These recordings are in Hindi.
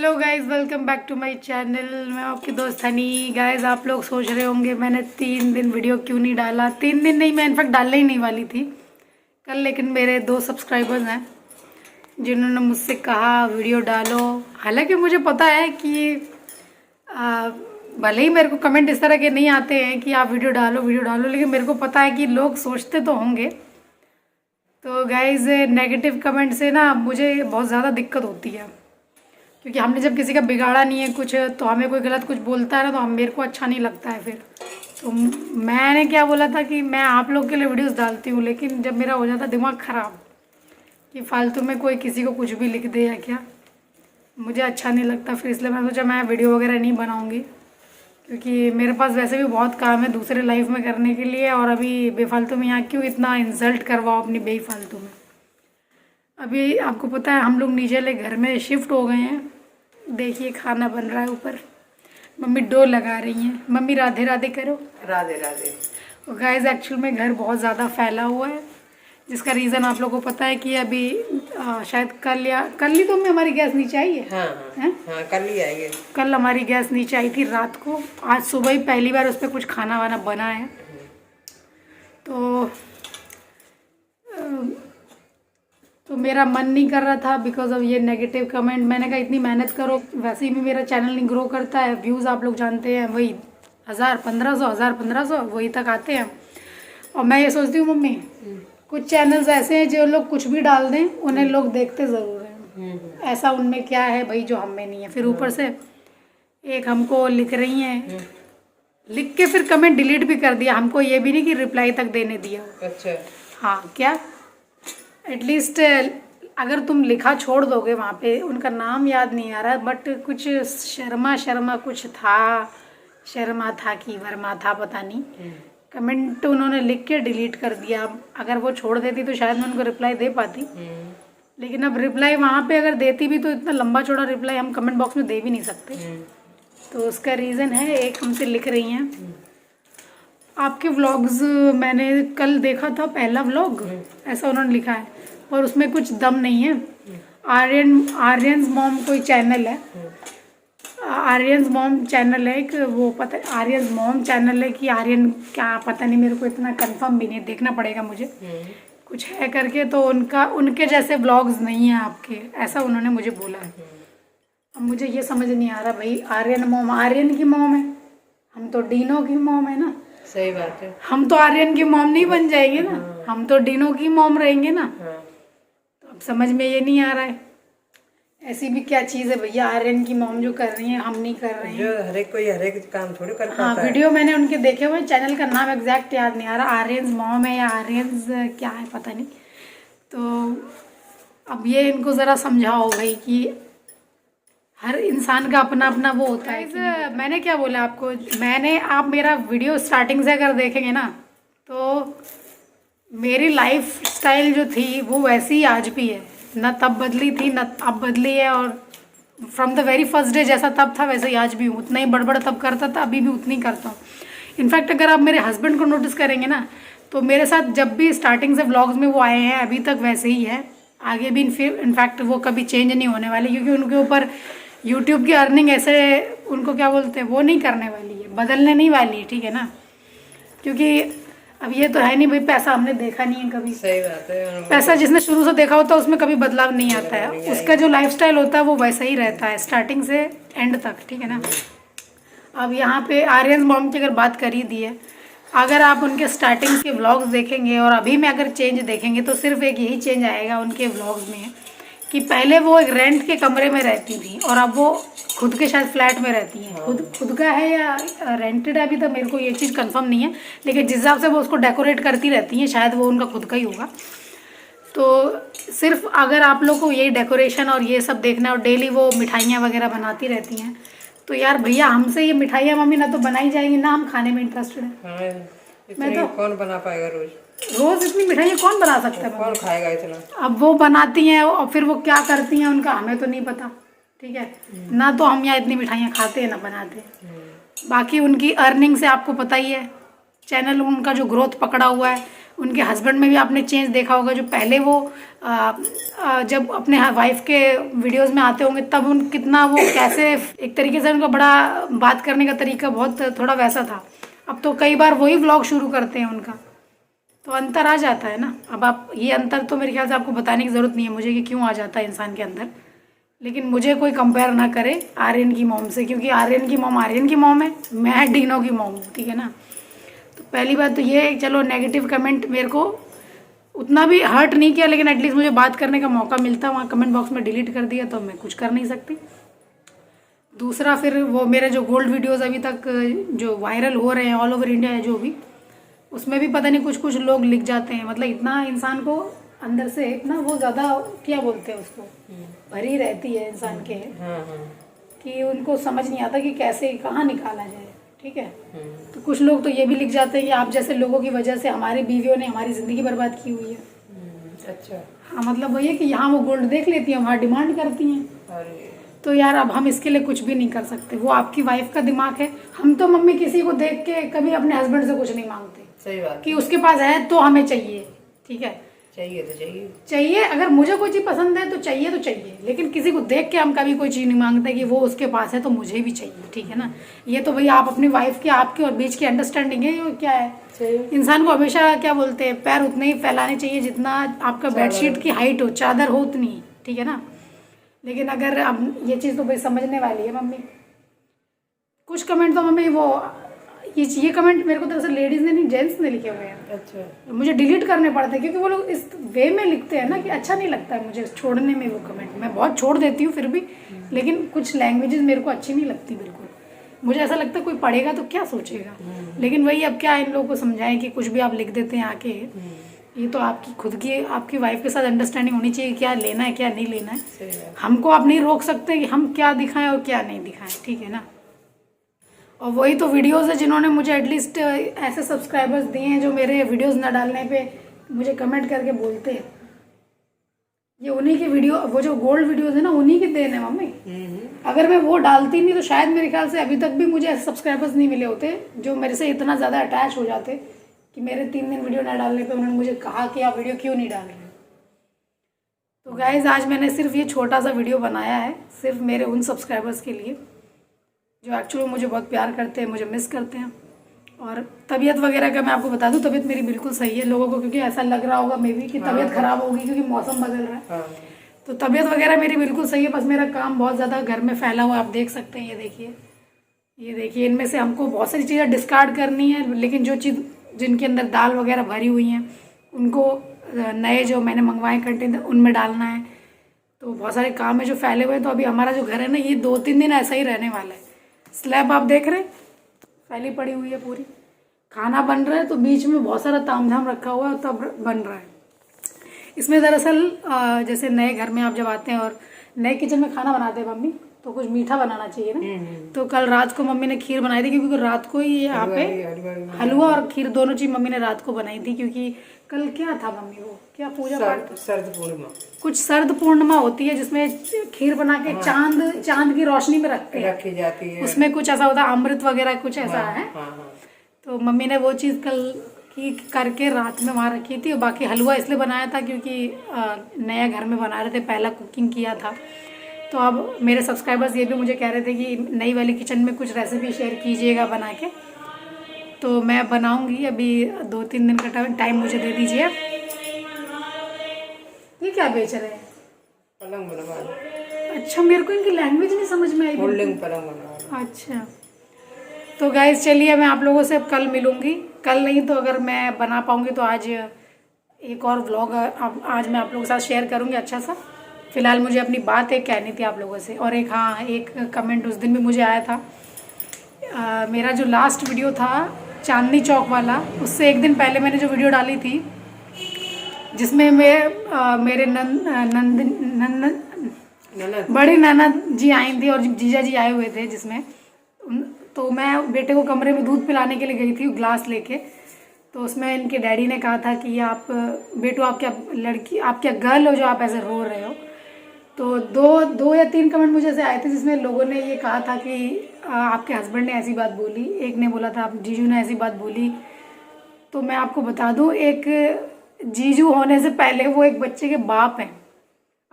Hello guys, welcome back to my channel. मैं आपकी दोस्त हनी। गाइस, आप लोग सोच रहे होंगे मैंने 3 दिन वीडियो क्यों नहीं डाला। 3 दिन नहीं, मैं इनफैक्ट डालने ही नहीं वाली थी कल, लेकिन मेरे 2 सब्सक्राइबर्स हैं जिन्होंने मुझसे कहा वीडियो डालो। हालांकि मुझे पता है कि भले ही मेरे को कमेंट इस तरह के नहीं आते हैं कि आप वीडियो डालो, लेकिन मेरे को पता है कि लोग सोचते तो होंगे। तो गाइस, नेगेटिव कमेंट से ना मुझे बहुत ज़्यादा दिक्कत होती है, क्योंकि हमने जब किसी का बिगाड़ा नहीं है कुछ, तो हमें कोई गलत कुछ बोलता है ना, तो मेरे को अच्छा नहीं लगता है फिर। तो मैंने क्या बोला था कि मैं आप लोग के लिए वीडियोस डालती हूँ, लेकिन जब मेरा हो जाता दिमाग ख़राब कि फालतू में कोई किसी को कुछ भी लिख दे या क्या, मुझे अच्छा नहीं लगता। फिर इसलिए मैं सोचा मैं वीडियो वगैरह नहीं बनाऊँगी, क्योंकि मेरे पास वैसे भी बहुत काम है दूसरे लाइफ में करने के लिए, और अभी बेफालतू में यहाँ क्यों इतना इंसल्ट करवाओ अपनी बेफालतू में। अभी आपको पता है हम लोग नीचे वाले घर में शिफ्ट हो गए हैं। देखिए खाना बन रहा है ऊपर, मम्मी डो लगा रही हैं। मम्मी राधे राधे करो। राधे राधे। और गाइस, एक्चुअल में घर बहुत ज़्यादा फैला हुआ है, जिसका रीज़न आप लोगों को पता है कि अभी शायद कल ही तो हमारी गैस नीचे आई है। हाँ, कल ही आएंगे। कल हमारी गैस नीचे आई थी रात को। आज सुबह ही पहली बार उस पर कुछ खाना वाना बना है। तो मेरा मन नहीं कर रहा था बिकॉज ऑफ ये नेगेटिव कमेंट। मैंने कहा इतनी मेहनत करो, वैसे भी मेरा चैनल नहीं ग्रो करता है। व्यूज़ आप लोग जानते हैं वही 1000-1500 वही तक आते हैं। और मैं ये सोचती हूँ मम्मी, कुछ चैनल्स ऐसे हैं जो लोग कुछ भी डाल दें उन्हें लोग देखते ज़रूर हैं। ऐसा उनमें क्या है भाई जो हम में नहीं है। फिर ऊपर से एक हमको लिख रही हैं, लिख के फिर कमेंट डिलीट भी कर दिया। हमको ये भी नहीं कि रिप्लाई तक देने दिया। अच्छा। हाँ, क्या एटलीस्ट अगर तुम लिखा छोड़ दोगे वहाँ पे, उनका नाम याद नहीं आ रहा, बट कुछ शर्मा कुछ था, शर्मा था कि वर्मा था पता नहीं। कमेंट उन्होंने लिख के डिलीट कर दिया। अगर वो छोड़ देती तो शायद मैं उनको रिप्लाई दे पाती, लेकिन अब रिप्लाई वहाँ पे अगर देती भी तो इतना लंबा चौड़ा रिप्लाई हम कमेंट बॉक्स में दे भी नहीं सकते। तो उसका रीज़न है, एक हमसे लिख रही हैं आपके व्लॉग्स मैंने कल देखा था, पहला व्लॉग, ऐसा उन्होंने लिखा है, और उसमें कुछ दम नहीं है। आर्यन्स मॉम कोई चैनल है, आर्यन्स मॉम चैनल है एक, वो पता है आर्यन्स मॉम चैनल है कि आर्यन क्या पता नहीं, मेरे को इतना कंफर्म भी नहीं, देखना पड़ेगा मुझे। कुछ है करके, तो उनके जैसे व्लॉग्स नहीं है आपके, ऐसा उन्होंने मुझे बोला है। अब मुझे ये समझ नहीं आ रहा भाई, आर्यन मॉम आर्यन की मॉम है, हम तो डीनो की मॉम है ना। सही बात है। हम तो आर्यन की मॉम नहीं बन जाएंगे ना, हम तो डिनो की मॉम रहेंगे ना। तो अब समझ में ये नहीं आ रहा है, ऐसी भी क्या चीज़ है भैया आर्यन की मॉम जो कर रही हैं हम नहीं कर रहे हैं। जो हर एक काम थोड़ी कर पाता हाँ, है। वीडियो मैंने उनके देखे हुए, चैनल का नाम एग्जैक्ट याद नहीं आ रहा, आर्यन्स मॉम है या आर्यन्स क्या है पता नहीं। तो अब ये इनको ज़रा समझाओ भाई कि हर इंसान का अपना अपना वो होता है। मैंने क्या बोला आपको, आप मेरा वीडियो स्टार्टिंग से अगर देखेंगे ना, तो मेरी लाइफ स्टाइल जो थी वो वैसी ही आज भी है, ना तब बदली थी ना अब बदली है। और from the very first day जैसा तब था वैसे ही आज भी हूँ, उतना ही बड़बड़ तब करता था, अभी भी उतनी करता हूँ। इनफैक्ट अगर आप मेरे हस्बैंड को नोटिस करेंगे ना, तो मेरे साथ जब भी स्टार्टिंग से व्लॉग्स में वो आए हैं अभी तक वैसे ही है, आगे भी इनफैक्ट वो कभी चेंज नहीं होने वाले, क्योंकि उनके ऊपर यूट्यूब की अर्निंग ऐसे उनको क्या बोलते हैं वो नहीं करने वाली है, बदलने नहीं वाली है, ठीक है ना। क्योंकि अब ये तो है नहीं भाई, पैसा हमने देखा नहीं है कभी। सही बात है। पैसा जिसने शुरू से देखा होता है उसमें कभी बदलाव नहीं आता है, उसका जो लाइफस्टाइल होता है वो वैसा ही रहता है स्टार्टिंग से एंड तक, ठीक है ना। अब यहाँ पे आर्यन मॉम की अगर बात कर ही दी है, अगर आप उनके स्टार्टिंग के व्लॉग्स देखेंगे और अभी में अगर चेंज देखेंगे, तो सिर्फ एक यही चेंज आएगा उनके व्लॉग्स में कि पहले वो एक रेंट के कमरे में रहती थी और अब वो खुद के शायद फ्लैट में रहती हैं। खुद का है या रेंटेड है, अभी तक मेरे को ये चीज़ कंफर्म नहीं है, लेकिन जिस हिसाब से वो उसको डेकोरेट करती रहती हैं शायद वो उनका खुद का ही होगा। तो सिर्फ अगर आप लोग को यही डेकोरेशन और ये सब देखना है और डेली वो मिठाइयाँ वगैरह बनाती रहती हैं, तो यार भैया हमसे ये मिठाइयाँ मम्मी ना तो बनाई जाएंगी ना हम खाने में इंटरेस्टेड है। मैं तो कौन बना पाएगा रोज इतनी मिठाइयाँ कौन बना सकता है, कौन खाएगा इतना। अब वो बनाती हैं और फिर वो क्या करती हैं उनका हमें तो नहीं पता, ठीक है ना। तो हम यहाँ इतनी मिठाइयाँ खाते हैं ना बनाते हैं। बाकी उनकी अर्निंग से आपको पता ही है चैनल उनका जो ग्रोथ पकड़ा हुआ है, उनके हस्बैंड में भी आपने चेंज देखा होगा। जो पहले वो जब अपने वाइफ के वीडियोस में आते होंगे तब उन कितना वो कैसे एक तरीके से उनका बड़ा बात करने का तरीका बहुत थोड़ा वैसा था। अब तो कई बार वही व्लॉग शुरू करते हैं उनका, तो अंतर आ जाता है ना। अब आप ये अंतर तो मेरे ख्याल से आपको बताने की ज़रूरत नहीं है मुझे कि क्यों आ जाता है इंसान के अंदर। लेकिन मुझे कोई कंपेयर ना करे आर्यन की मॉम से, क्योंकि आर्यन की मॉम है, मैं डीनो की मॉम हूँ, ठीक है ना। तो पहली बात तो ये, चलो नेगेटिव कमेंट मेरे को उतना भी हर्ट नहीं किया, लेकिन एटलीस्ट मुझे बात करने का मौका मिलता। वहाँ कमेंट बॉक्स में डिलीट कर दिया तो मैं कुछ कर नहीं सकती। दूसरा, फिर वो मेरे जो गोल्ड वीडियोस अभी तक जो वायरल हो रहे हैं ऑल ओवर इंडिया है जो भी, उसमें भी पता नहीं कुछ कुछ लोग लिख जाते हैं। मतलब इतना इंसान को अंदर से इतना वो ज़्यादा क्या बोलते हैं उसको, भरी रहती है इंसान के कि उनको समझ नहीं आता कि कैसे कहाँ निकाला जाए, ठीक है। तो कुछ लोग तो ये भी लिख जाते हैं कि आप जैसे लोगों की वजह से हमारे बीवियों ने हमारी ज़िंदगी बर्बाद की हुई है। अच्छा। हाँ, मतलब वही है कि यहाँ वो गोल्ड देख लेती हैं, वहाँ डिमांड करती हैं। तो यार अब हम इसके लिए कुछ भी नहीं कर सकते, वो आपकी वाइफ का दिमाग है। हम तो मम्मी किसी को देख के कभी अपने हस्बैंड से कुछ नहीं मांगते। सही बात कि उसके पास है तो हमें चाहिए, ठीक है, चाहिए तो चाहिए। अगर मुझे कोई चीज़ पसंद है तो चाहिए, लेकिन किसी को देख के हम कभी कोई चीज़ नहीं मांगते कि वो उसके पास है तो मुझे भी चाहिए, ठीक है ना। ये तो भैया आप अपनी वाइफ के आपके और बीच की अंडरस्टैंडिंग है। ये क्या है, इंसान को हमेशा क्या बोलते हैं, पैर उतने ही फैलाने चाहिए जितना आपका बेडशीट की हाइट हो, चादर हो उतनी, ठीक है ना। लेकिन अगर अब ये चीज़ तो भाई समझने वाली है मम्मी। कुछ कमेंट तो मम्मी वो ये कमेंट मेरे को दरअसल लेडीज़ ने नहीं जेंट्स ने लिखे हुए हैं। अच्छा। मुझे डिलीट करने पड़ते हैं क्योंकि वो लोग इस वे में लिखते हैं ना कि अच्छा नहीं लगता है मुझे छोड़ने में वो कमेंट। मैं बहुत छोड़ देती हूँ फिर भी, लेकिन कुछ लैंग्वेजेस मेरे को अच्छी नहीं लगती बिल्कुल। मुझे ऐसा लगता है कोई पढ़ेगा तो क्या सोचेगा। लेकिन वही, अब क्या इन लोगों को समझाएं कि कुछ भी आप लिख देते हैं आके, ये तो आपकी खुद की आपकी वाइफ के साथ अंडरस्टैंडिंग होनी चाहिए, क्या लेना है क्या नहीं लेना है। हमको आप नहीं रोक सकते कि हम क्या दिखाएं और क्या नहीं दिखाएं, ठीक है ना। और वही तो वीडियोस है जिन्होंने मुझे एटलीस्ट ऐसे सब्सक्राइबर्स दिए हैं जो मेरे वीडियोस न डालने पे मुझे कमेंट करके बोलते हैं। ये उन्हीं की वीडियो, वो जो गोल्ड वीडियोस है ना, उन्हीं की देन है मम्मी। अगर मैं वो डालती नहीं तो शायद मेरे ख्याल से अभी तक भी मुझे ऐसे सब्सक्राइबर्स नहीं मिले होते जो मेरे से इतना ज़्यादा अटैच हो जाते कि मेरे 3 दिन वीडियो न डालने पे उन्होंने मुझे कहा कि आप वीडियो क्यों नहीं डाल रहे। तो गाइज आज मैंने सिर्फ ये छोटा सा वीडियो बनाया है सिर्फ मेरे उन सब्सक्राइबर्स के लिए जो एक्चुअली मुझे बहुत प्यार करते हैं, मुझे मिस करते हैं। और तबीयत वगैरह का मैं आपको बता दूं, तबीयत मेरी बिल्कुल सही है। लोगों को क्योंकि ऐसा लग रहा होगा मे बी कि तबीयत खराब होगी क्योंकि मौसम बदल रहा है, तो तबीयत वगैरह मेरी बिल्कुल सही है। बस मेरा काम बहुत ज़्यादा घर में फैला हुआ आप देख सकते हैं। ये देखिए इनमें से हमको बहुत सारी चीज़ें डिस्कार्ड करनी है, लेकिन जो चीज़ जिनके अंदर दाल वगैरह भरी हुई हैं उनको नए जो मैंने मंगवाए कंटेनर उनमें डालना है। तो बहुत सारे काम है जो फैले हुए हैं। तो अभी हमारा जो घर है ना, ये 2-3 दिन ऐसा ही रहने वाला है। स्लैब आप देख रहे हैं फैली पड़ी हुई है पूरी। खाना बन रहा है तो बीच में बहुत सारा तामझाम रखा हुआ है तब बन रहा है। इसमें दरअसल जैसे नए घर में आप जब आते हैं और नए किचन में खाना बनाते हैं मम्मी, तो कुछ मीठा बनाना चाहिए ना। तो कल रात को मम्मी ने खीर बनाई थी, क्योंकि रात को ही यहाँ पे हलवा और खीर दोनों चीज़ मम्मी ने रात को बनाई थी। क्योंकि कल क्या था मम्मी, वो क्या पूजा पाठ, शरद पूर्णिमा, कुछ शरद पूर्णिमा होती है जिसमें खीर बना के चांद की रोशनी में रखी जाती है। उसमें कुछ ऐसा होता है, अमृत वगैरह कुछ ऐसा है। तो मम्मी ने वो चीज़ कल की करके रात में वहाँ रखी थी। और बाकी हलवा इसलिए बनाया था क्योंकि नया घर में बना रहे थे, पहला कुकिंग किया था। तो अब मेरे सब्सक्राइबर्स ये भी मुझे कह रहे थे कि नई वाली किचन में कुछ रेसिपी शेयर कीजिएगा बना के, तो मैं बनाऊंगी। अभी 2-3 दिन का टाइम मुझे दे दीजिए। ये क्या बेच रहे हैं? पलंग बनवा। अच्छा, मेरे को इनकी लैंग्वेज नहीं समझ में आई। होल्डिंग पलंग बनवा। अच्छा, तो गाइज चलिए मैं आप लोगों से कल मिलूँगी। कल नहीं तो अगर मैं बना पाऊँगी तो आज एक और व्लॉग आज मैं आप लोगों के साथ शेयर करूँगी अच्छा सा। फ़िलहाल मुझे अपनी बात एक कहनी थी आप लोगों से। और एक कमेंट उस दिन भी मुझे आया था। मेरा जो लास्ट वीडियो था चांदनी चौक वाला, उससे एक दिन पहले मैंने जो वीडियो डाली थी जिसमें मेरे बड़ी ननद जी आई थी और जीजा जी आए हुए थे, जिसमें तो मैं बेटे को कमरे में दूध पिलाने के लिए गई थी ग्लास लेके। तो उसमें इनके डैडी ने कहा था कि आप बेटू आप क्या गर्ल हो जो आप ऐसे रो रहे हो। तो दो या 3 कमेंट मुझे ऐसे आए थे जिसमें लोगों ने ये कहा था कि आपके हस्बैंड ने ऐसी बात बोली। एक ने बोला था जीजू ने ऐसी बात बोली, तो मैं आपको बता दूं, एक जीजू होने से पहले वो एक बच्चे के बाप हैं।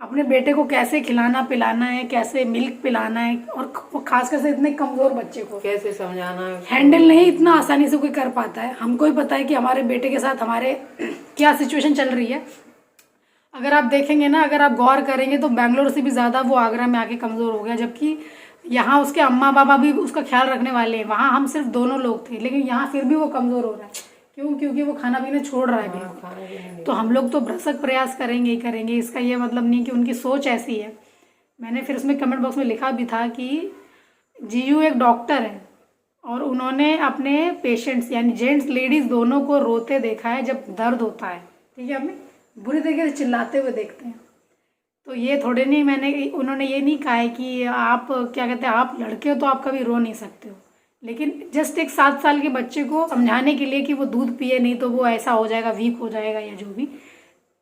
अपने बेटे को कैसे खिलाना पिलाना है, कैसे मिल्क पिलाना है, और खासकर से इतने कमज़ोर बच्चे को कैसे समझाना है। हैंडल नहीं इतना आसानी से कोई कर पाता है। हमको ही पता है कि हमारे बेटे के साथ हमारे क्या सिचुएशन चल रही है। अगर आप देखेंगे ना, अगर आप गौर करेंगे तो बेंगलोर से भी ज़्यादा वो आगरा में आके कमज़ोर हो गया, जबकि यहाँ उसके अम्मा बाबा भी उसका ख्याल रखने वाले हैं। वहाँ हम सिर्फ दोनों लोग थे, लेकिन यहाँ फिर भी वो कमज़ोर हो रहा है। क्यों? क्योंकि वो खाना पीना छोड़ रहा है बिल्कुल। तो हम लोग तो भरसक प्रयास करेंगे ही करेंगे, इसका ये मतलब नहीं कि उनकी सोच ऐसी है। मैंने फिर उसमें कमेंट बॉक्स में लिखा भी था कि जीयू एक डॉक्टर है और उन्होंने अपने पेशेंट्स यानी जेंट्स लेडीज़ दोनों को रोते देखा है जब दर्द होता है। ठीक है, हमें बुरी तरीके से चिल्लाते हुए देखते हैं। तो ये थोड़े नहीं, उन्होंने ये नहीं कहा है कि आप क्या कहते हैं, आप लड़के हो तो आप कभी रो नहीं सकते हो, लेकिन जस्ट एक 7 साल के बच्चे को समझाने के लिए कि वो दूध पिए नहीं तो वो ऐसा हो जाएगा, वीक हो जाएगा, या जो भी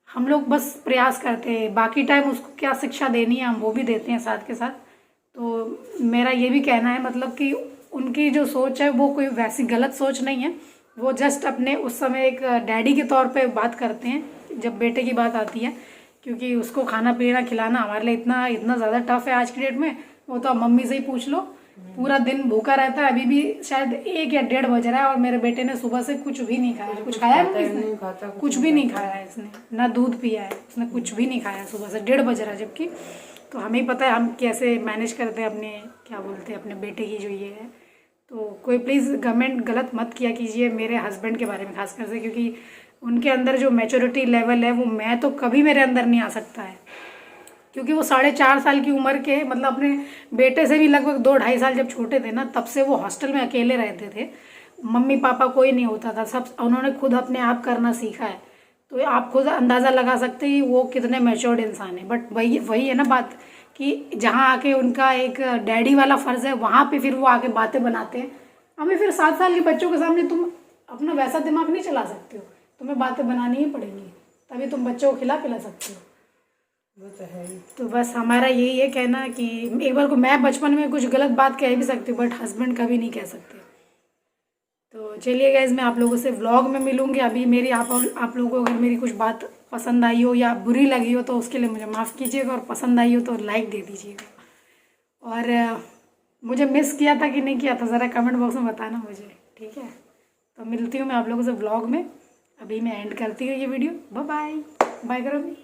हम लोग बस प्रयास करते हैं। बाकी टाइम उसको क्या शिक्षा देनी है हम वो भी देते हैं साथ के साथ। तो मेरा ये भी कहना है मतलब कि उनकी जो सोच है वो कोई वैसी गलत सोच नहीं है। वो जस्ट अपने उस समय एक डैडी के तौर पे बात करते हैं जब बेटे की बात आती है, क्योंकि उसको खाना पीना खिलाना हमारे लिए इतना ज़्यादा टफ है आज की डेट में। वो तो आप मम्मी से ही पूछ लो, पूरा दिन भूखा रहता है। अभी भी शायद 1 या 1:30 बज रहा है और मेरे बेटे ने सुबह से कुछ भी नहीं खाया। कुछ खाया है इसने? कुछ भी नहीं खाया है इसने, ना दूध पिया है उसने, कुछ भी नहीं खाया सुबह से। 1:30 बज रहा है जबकि। तो हमें पता है हम कैसे मैनेज करते हैं अपने, क्या बोलते हैं, अपने बेटे की जो ये है। तो कोई प्लीज़ कमेंट गलत मत किया कीजिए मेरे हस्बैंड के बारे में खासकर से, क्योंकि उनके अंदर जो मैच्योरिटी लेवल है वो मैं तो कभी मेरे अंदर नहीं आ सकता है। क्योंकि वो 4.5 साल की उम्र के, मतलब अपने बेटे से भी लगभग 2-2.5 साल जब छोटे थे ना, तब से वो हॉस्टल में अकेले रहते थे। मम्मी पापा कोई नहीं होता था, सब उन्होंने खुद अपने आप करना सीखा है। तो आप खुद अंदाज़ा लगा सकते हैं वो कितने मैच्योर्ड इंसान है। बट वही है ना बात कि जहाँ आके उनका एक डैडी वाला फ़र्ज़ है, वहाँ पे फिर वो आके बातें बनाते हैं। हमें फिर 7 साल के बच्चों के सामने तुम अपना वैसा दिमाग नहीं चला सकते हो, तुम्हें बातें बनानी ही पड़ेंगी, तभी तुम बच्चों को खिला पिला सकते हो। वो तो है ही। तो बस हमारा यही है कहना कि एक बार को मैं बचपन में कुछ गलत बात कह भी सकती हूँ, बट हस्बैंड कभी नहीं कह सकते। तो चलिए गाइस, मैं आप लोगों से व्लॉग में मिलूँगी। अभी मेरी आप लोगों को अगर मेरी कुछ बात पसंद आई हो या बुरी लगी हो तो उसके लिए मुझे माफ़ कीजिएगा, और पसंद आई हो तो लाइक दे दीजिएगा। और मुझे मिस किया था कि नहीं किया था ज़रा कमेंट बॉक्स में बताना मुझे, ठीक है। तो मिलती हूँ मैं आप लोगों से व्लॉग में। अभी मैं एंड करती हूँ ये वीडियो। बाय बाय, बाय करो भी।